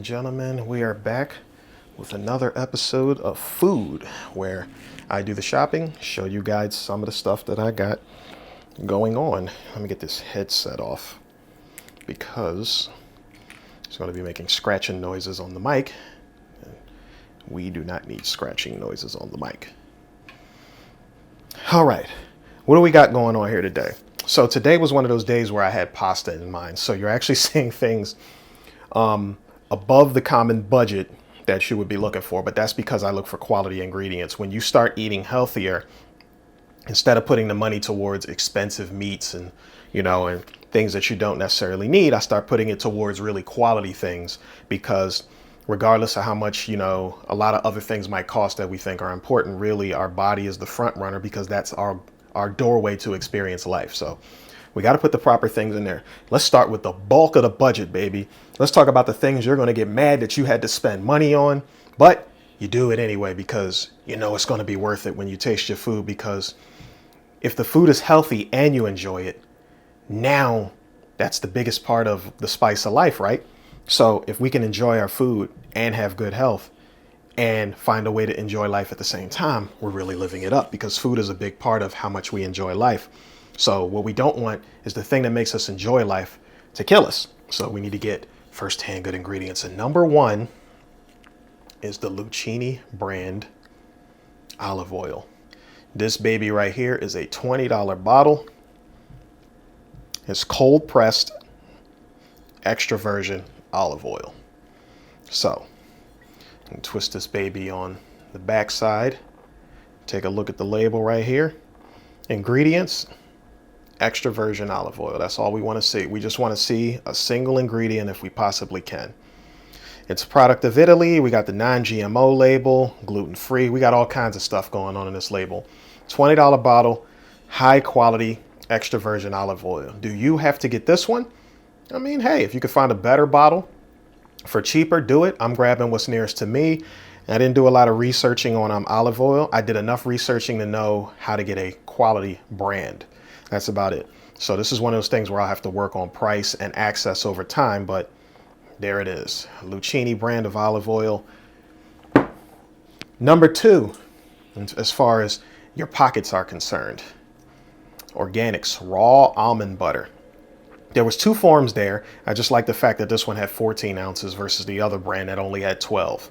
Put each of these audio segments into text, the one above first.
and gentlemen, we are back with another episode of Food, where I do the shopping, show you guys some of the stuff that I got going on. Let me get this headset off because it's going to be making scratching noises on the mic. We do not need scratching noises on the mic. All right, what do we got going on here today? So today was one of those days where I had pasta in mind. So you're actually seeing things above the common budget that you would be looking for, but that's because I look for quality ingredients. When you start eating healthier, instead of putting the money towards expensive meats and and things that you don't necessarily need, I start putting it towards really quality things, because regardless of how much a lot of other things might cost that we think are important, really our body is the front runner, because that's our doorway to experience life. So we got to put the proper things in there. Let's start with the bulk of the budget, baby. Let's talk about the things you're going to get mad that you had to spend money on, but you do it anyway because it's going to be worth it when you taste your food. Because if the food is healthy and you enjoy it, now that's the biggest part of the spice of life, right? So if we can enjoy our food and have good health and find a way to enjoy life at the same time, we're really living it up, because food is a big part of how much we enjoy life. So what we don't want is the thing that makes us enjoy life to kill us. So we need to get first-hand good ingredients. And number one is the Lucchini brand olive oil. This baby right here is a $20 bottle. It's cold pressed extra virgin olive oil. So twist this baby on the back side. Take a look at the label right here. Ingredients: extra virgin olive oil. That's all we want to see. We just want to see a single ingredient if we possibly can. It's a product of Italy. We got the non-GMO label, gluten-free. We got all kinds of stuff going on in this label. $20 bottle, high quality, extra virgin olive oil. Do you have to get this one? I mean, hey, if you could find a better bottle for cheaper, do it. I'm grabbing what's nearest to me. I didn't do a lot of researching on olive oil. I did enough researching to know how to get a quality brand. That's about it. So this is one of those things where I'll have to work on price and access over time, but there it is. Lucchini brand of olive oil. Number two, as far as your pockets are concerned, Organics raw almond butter. There was two forms there. I just like the fact that this one had 14 ounces versus the other brand that only had 12.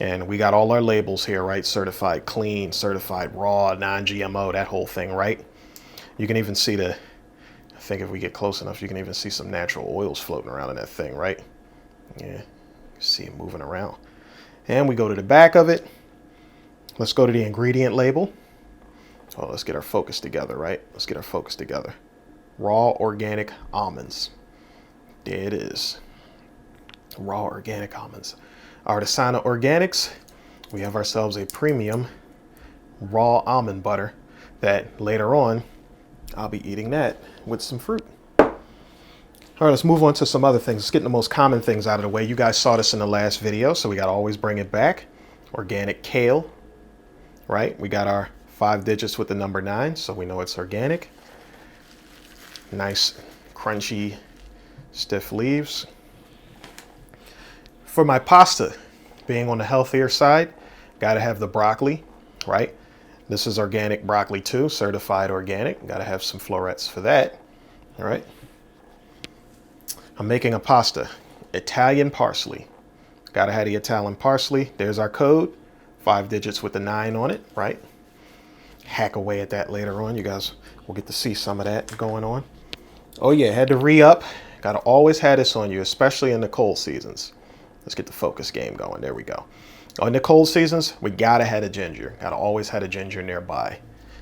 And we got all our labels here, right? Certified clean, certified raw, non-GMO, that whole thing, right? You can even see I think if we get close enough, you can even see some natural oils floating around in that thing, right? Yeah, you see it moving around. And we go to the back of it. Let's go to the ingredient label. Oh, let's get our focus together, right? Let's get our focus together. Raw organic almonds. There it is. Raw organic almonds. Artisana Organics. We have ourselves a premium raw almond butter that later on I'll be eating that with some fruit. All right, let's move on to some other things. Let's get the most common things out of the way. You guys saw this in the last video, so we got to always bring it back. Organic kale, right? We got our 5 digits with the number 9, so we know it's organic. Nice, crunchy, stiff leaves. For my pasta, being on the healthier side, got to have the broccoli, right? This is organic broccoli too, certified organic. Got to have some florets for that, all right? I'm making a pasta, Italian parsley. Got to have the Italian parsley. There's our code, 5 digits with the 9 on it, right? Hack away at that later on. You guys will get to see some of that going on. Oh yeah, had to re-up. Got to always have this on you, especially in the cold seasons. Let's get the focus game going. There we go. In the cold seasons, we got to have a ginger. Got to always have a ginger nearby.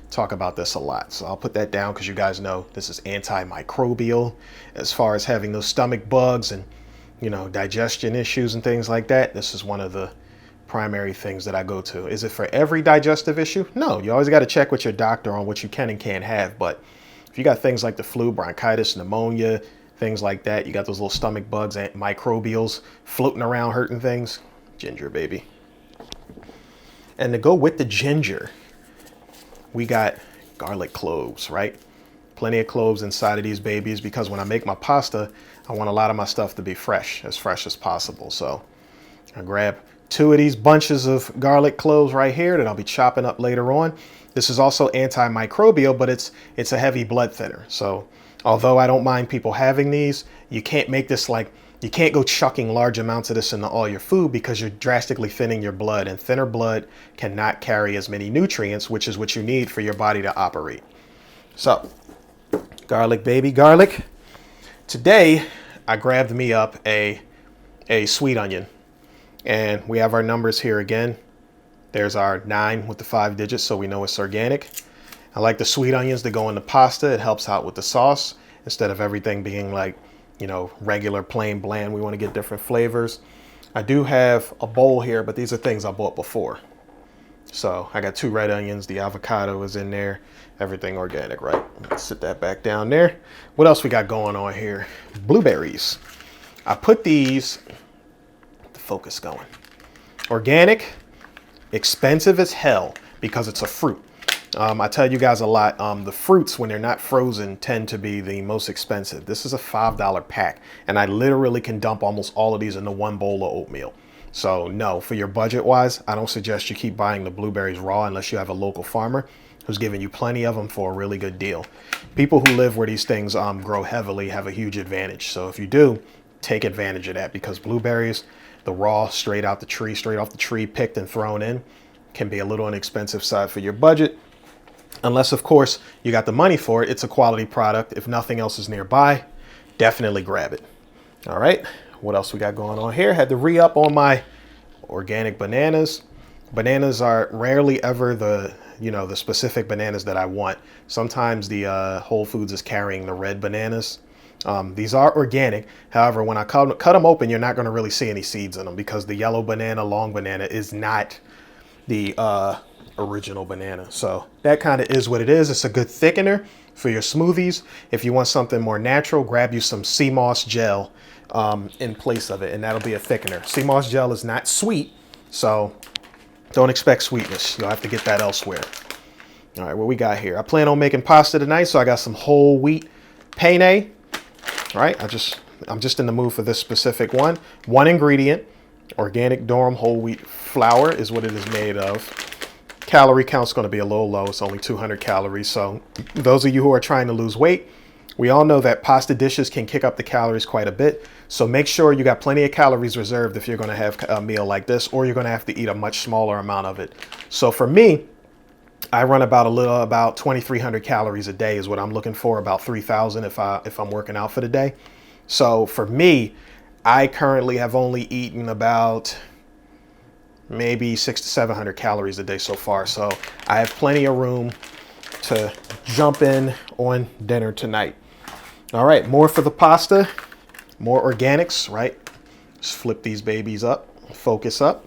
Talk about this a lot. So I'll put that down because you guys know this is antimicrobial as far as having those stomach bugs and, digestion issues and things like that. This is one of the primary things that I go to. Is it for every digestive issue? No, you always got to check with your doctor on what you can and can't have. But if you got things like the flu, bronchitis, pneumonia, things like that, you got those little stomach bugs and microbials floating around hurting things, ginger, baby. And to go with the ginger, we got garlic cloves, right? Plenty of cloves inside of these babies, because when I make my pasta, I want a lot of my stuff to be fresh as possible. So I grab 2 of these bunches of garlic cloves right here that I'll be chopping up later on. This is also antimicrobial, but it's a heavy blood thinner. So although I don't mind people having these, you can't make this like, you can't go chucking large amounts of this into all your food because you're drastically thinning your blood, and thinner blood cannot carry as many nutrients, which is what you need for your body to operate. So garlic, baby garlic. Today I grabbed me up a sweet onion, and we have our numbers here again. There's our 9 with the 5 digits, so we know it's organic. I like the sweet onions that go in the pasta. It helps out with the sauce instead of everything being like, you know, regular, plain, bland. We want to get different flavors. I do have a bowl here, but these are things I bought before. So I got 2 red onions. The avocado is in there. Everything organic, right? Let's sit that back down there. What else we got going on here? Blueberries. I put these, the focus going. Organic, expensive as hell because it's a fruit. I tell you guys a lot, the fruits, when they're not frozen, tend to be the most expensive. This is a $5 pack, and I literally can dump almost all of these into one bowl of oatmeal. So no, for your budget wise, I don't suggest you keep buying the blueberries raw unless you have a local farmer who's giving you plenty of them for a really good deal. People who live where these things grow heavily have a huge advantage. So if you do, take advantage of that, because blueberries, the raw, straight off the tree, picked and thrown in, can be a little on the expensive side for your budget. Unless, of course, you got the money for it. It's a quality product. If nothing else is nearby, definitely grab it. All right, what else we got going on here? Had to re-up on my organic bananas. Bananas are rarely ever the specific bananas that I want. Sometimes the Whole Foods is carrying the red bananas. These are organic. However, when I cut them open, you're not going to really see any seeds in them because the yellow banana, long banana, is not the original banana. So that kind of is what it is. It's a good thickener for your smoothies. If you want something more natural, grab you some sea moss gel in place of it, and that'll be a thickener. Sea moss gel is not sweet, so don't expect sweetness. You'll have to get that elsewhere. All right, what we got here? I plan on making pasta tonight, so I got some whole wheat penne. All right, I'm just in the mood for this specific one. One ingredient, organic durum whole wheat flour is what it is made of. Calorie count's going to be a little low. It's only 200 calories. So those of you who are trying to lose weight, we all know that pasta dishes can kick up the calories quite a bit. So make sure you got plenty of calories reserved if you're going to have a meal like this, or you're going to have to eat a much smaller amount of it. So for me, I run about 2,300 calories a day is what I'm looking for, about 3,000 if I'm working out for the day. So for me, I currently have only eaten about maybe 600 to 700 calories a day so far. So I have plenty of room to jump in on dinner tonight. All right, more for the pasta, more organics, right? Just flip these babies up, focus up.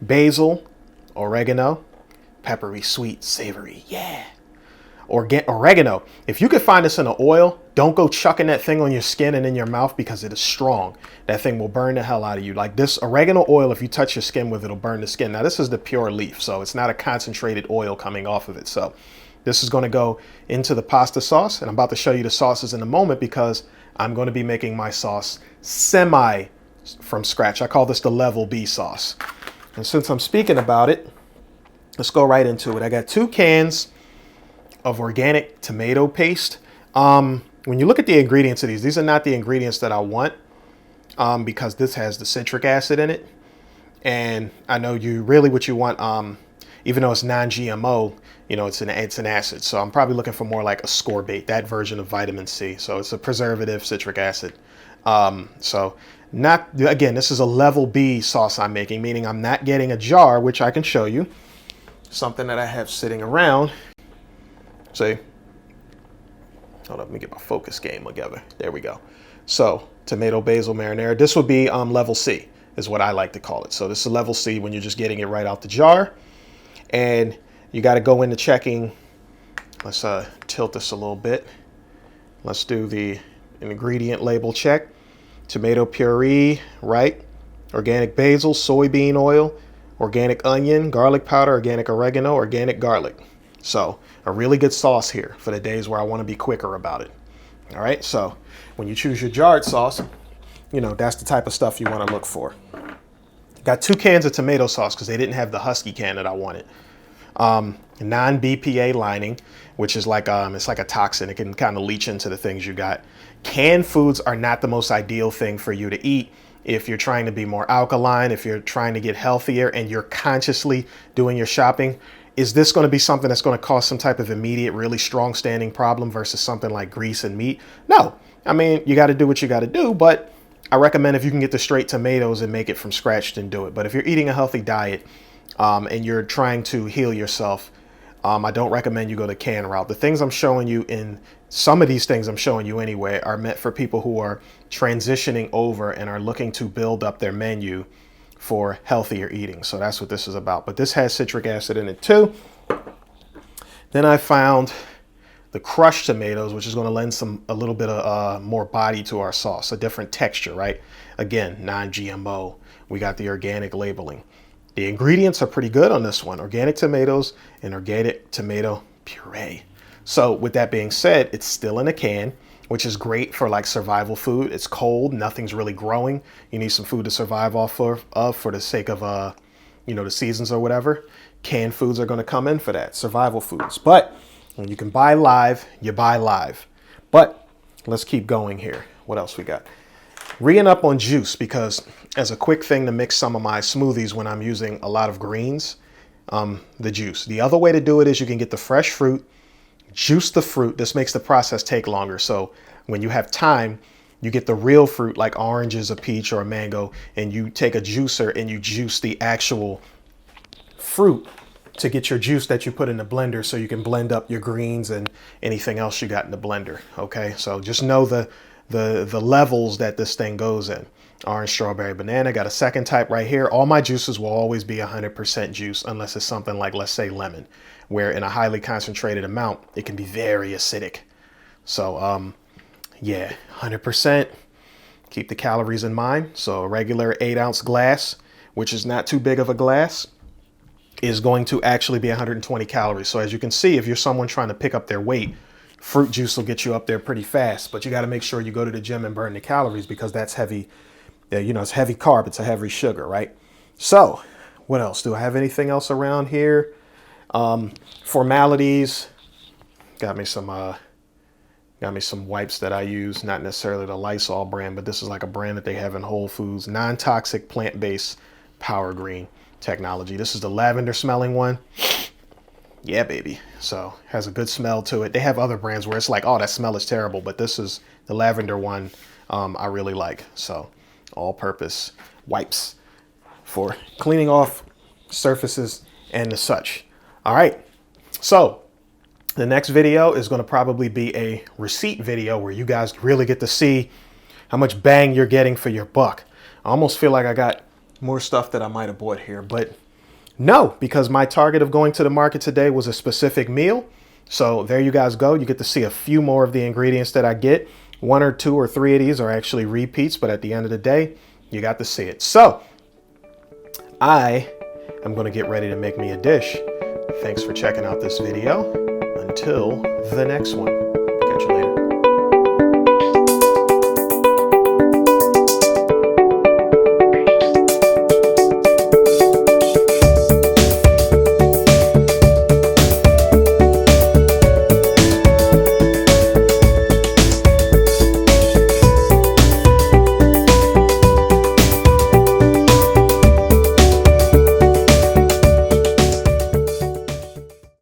Basil, oregano, peppery, sweet, savory, yeah. Oregano. If you could find this in an oil, don't go chucking that thing on your skin and in your mouth because it is strong. That thing will burn the hell out of you. Like this oregano oil, if you touch your skin with it, it'll burn the skin. Now this is the pure leaf, so it's not a concentrated oil coming off of it. So this is going to go into the pasta sauce, and I'm about to show you the sauces in a moment because I'm going to be making my sauce semi from scratch. I call this the level B sauce. And since I'm speaking about it, let's go right into it. I got 2 cans of organic tomato paste. When you look at the ingredients of these are not the ingredients that I want because this has the citric acid in it. And I know what you want, even though it's non-GMO, it's an acid. So I'm probably looking for more like ascorbate, that version of vitamin C. So it's a preservative citric acid. This is a level B sauce I'm making, meaning I'm not getting a jar, which I can show you. Something that I have sitting around. See? Hold up, let me get my focus game together. There we go. So, tomato basil marinara. This would be level C, is what I like to call it. So this is level C when you're just getting it right out the jar. And you got to go into checking. Let's tilt this a little bit. Let's do the ingredient label check. Tomato puree, right? Organic basil, soybean oil, organic onion, garlic powder, organic oregano, organic garlic. So a really good sauce here for the days where I want to be quicker about it. All right, so when you choose your jarred sauce, that's the type of stuff you want to look for. Got 2 cans of tomato sauce because they didn't have the Husky can that I wanted. Non-BPA lining, which is like it's like a toxin. It can kind of leach into the things you got. Canned foods are not the most ideal thing for you to eat if you're trying to be more alkaline, if you're trying to get healthier and you're consciously doing your shopping. Is this going to be something that's going to cause some type of immediate, really strong standing problem versus something like grease and meat? No. I mean, you got to do what you got to do, but I recommend if you can get the straight tomatoes and make it from scratch, then do it. But if you're eating a healthy diet and you're trying to heal yourself, I don't recommend you go the can route. The things I'm showing you in some of these things I'm showing you anyway are meant for people who are transitioning over and are looking to build up their menu for healthier eating. So that's what this is about. But this has citric acid in it too. Then I found the crushed tomatoes, which is going to lend a little bit of more body to our sauce, a different texture, right? Again, non-GMO. We got the organic labeling. The ingredients are pretty good on this one. Organic tomatoes and organic tomato puree. So with that being said, it's still in a can, which is great for like survival food. It's cold, nothing's really growing. You need some food to survive off of for the sake of, the seasons or whatever. Canned foods are going to come in for that, survival foods. But when you can buy live, you buy live. But let's keep going here. What else we got? Reing up on juice, because as a quick thing to mix some of my smoothies when I'm using a lot of greens, the juice. The other way to do it is you can get the fresh fruit, juice the fruit. This makes the process take longer. So when you have time, you get the real fruit like oranges, a peach, or a mango, and you take a juicer and you juice the actual fruit to get your juice that you put in the blender so you can blend up your greens and anything else you got in the blender. Okay, so just know the levels that this thing goes in. Orange, strawberry, banana. Got a second type right here. All my juices will always be 100% juice unless it's something like, let's say, lemon, where in a highly concentrated amount, it can be very acidic. So, yeah, 100%. Keep the calories in mind. So a regular 8-ounce glass, which is not too big of a glass, is going to actually be 120 calories. So as you can see, if you're someone trying to pick up their weight, fruit juice will get you up there pretty fast, but you got to make sure you go to the gym and burn the calories because that's heavy. It's heavy carb. It's a heavy sugar, right? So what else? Do I have anything else around here? Formalities. Got me some wipes that I use, not necessarily the Lysol brand, but this is like a brand that they have in Whole Foods, non-toxic plant-based Power Green technology. This is the lavender smelling one. Yeah, baby. So has a good smell to it. They have other brands where it's like, oh, that smell is terrible, but this is the lavender one I really like. So all-purpose wipes for cleaning off surfaces and the such. All right. So the next video is going to probably be a receipt video where you guys really get to see how much bang you're getting for your buck. I almost feel like I got more stuff that I might have bought here, but no, because my target of going to the market today was a specific meal. So there you guys go. You get to see a few more of the ingredients that I get. 1 or 2 or 3 of these are actually repeats, but at the end of the day, you got to see it. So I am going to get ready to make me a dish. Thanks for checking out this video. Until the next one. Catch you later.